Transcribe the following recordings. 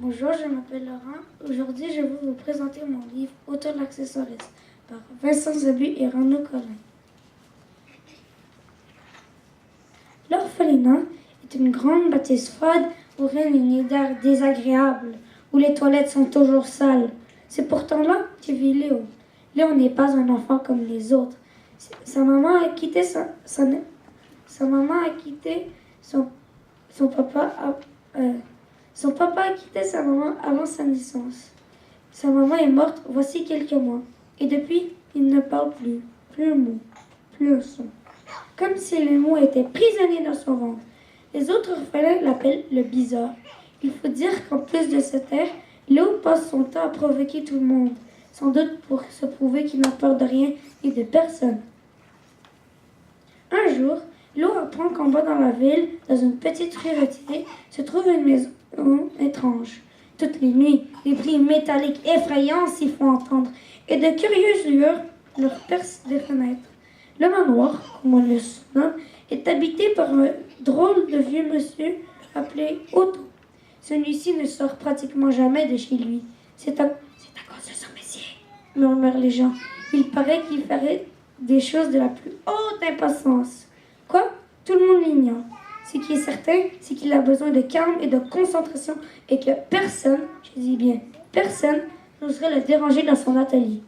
Bonjour, je m'appelle Laurent. Aujourd'hui, je vais vous présenter mon livre Autour de l'accessoiriste par Vincent Zabu et Renaud Collin. L'orphelinat est une grande bâtisse froide où règne une odeur désagréable, où les toilettes sont toujours sales. C'est pourtant là que vit Léo. Léo n'est pas un enfant comme les autres. Sa maman a quitté son papa. Son papa a quitté sa maman avant sa naissance. Sa maman est morte voici quelques mois. Et depuis, il ne parle plus. Plus un mot. Plus un son. Comme si les mots étaient prisonniers dans son ventre. Les autres orphelins l'appellent le bizarre. Il faut dire qu'en plus de se taire, Léo passe son temps à provoquer tout le monde. Sans doute pour se prouver qu'il n'a peur de rien et de personne. Un jour, Léo apprend qu'en bas dans la ville, dans une petite rue retirée, se trouve une maison étrange. Toutes les nuits, des bruits métalliques effrayants s'y font entendre et de curieuses lueurs leur percent des fenêtres. Le manoir, comme on le surnomme, est habité par un drôle de vieux monsieur appelé Otto. Celui-ci ne sort pratiquement jamais de chez lui. C'est à cause de son métier, murmurent les gens. Il paraît qu'il ferait des choses de la plus haute impatience. Quoi? Tout le monde l'ignore. Ce qui est certain, c'est qu'il a besoin de calme et de concentration et que personne, je dis bien personne, n'oserait le déranger dans son atelier.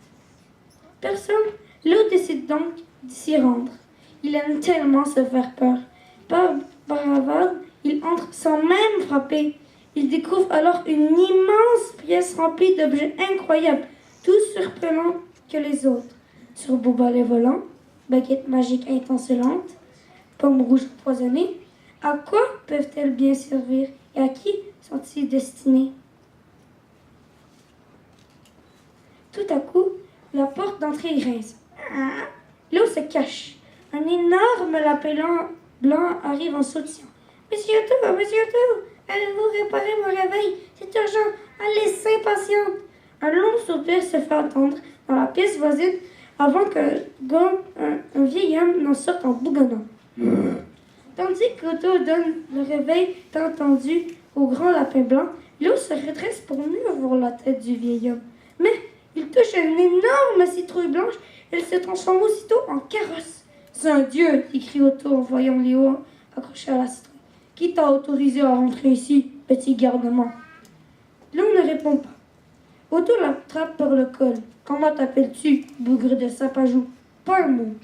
Personne? Léo décide donc s'y rendre. Il aime tellement se faire peur. Par bravade, il entre sans même frapper. Il découvre alors une immense pièce remplie d'objets incroyables, tous surprenants que les autres. Surbalai volant, baguette magique étincelante, pommes rouges empoisonnées. À quoi peuvent-elles bien servir et à qui sont-ils destinés? Tout à coup, la porte d'entrée grince. Léo se cache. Un énorme lapin blanc arrive en sautillant. Monsieur Otto, allez-vous réparer mon réveil? C'est urgent, allez, impatiente. Un long soupir se fait entendre dans la pièce voisine avant qu'un vieil homme n'en sorte en bougonnant. Tandis qu'Otto donne le réveil tant entendu au grand lapin blanc, Léo se redresse pour mieux voir la tête du vieil homme. Mais il touche une énorme citrouille blanche et elle se transforme aussitôt en carrosse. C'est un dieu, écrit Otto en voyant Léo accroché à la citrouille. Qui t'a autorisé à rentrer ici, petit garnement? Léo ne répond pas. Otto l'attrape par le col. Comment t'appelles-tu, bougre de sapajou? Pas un mot.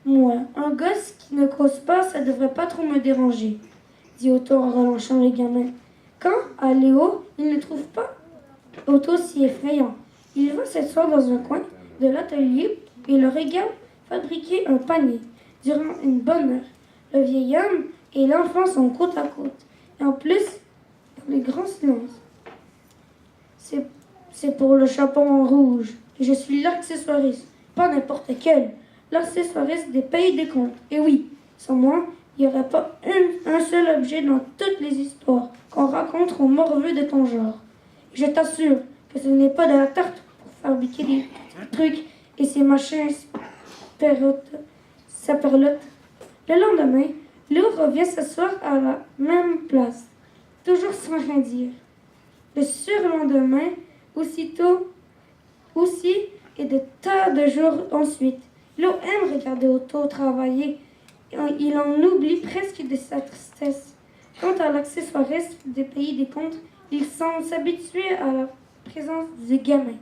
Moi, un gosse qui ne cause pas, ça devrait pas trop me déranger, dit Otto en relâchant les gamins. Quand, à Léo, il ne trouve pas Otto si effrayant. Il va s'asseoir dans un coin de l'atelier et le regarde fabriquer un panier. Durant une bonne heure, le vieil homme et l'enfant sont côte à côte. Et en plus, dans les grands silences. C'est pour le chapeau en rouge. Je suis l'accessoiriste, pas n'importe quel. L'accessoiriste des pays des contes. Et oui, sans moi, il n'y aurait pas un seul objet dans toutes les histoires qu'on raconte aux morveux de ton genre. Et je t'assure que ce n'est pas de la tarte pour fabriquer des trucs et ces machins saperlotent. Le lendemain, Léo revient s'asseoir à la même place, toujours sans rien dire. Le surlendemain, aussi et de tas de jours ensuite. Léo aime regarder Otto travailler. Il en oublie presque de sa tristesse. Quant à l'accessoiriste des pays des contes, il semble s'habituer à la présence des gamins.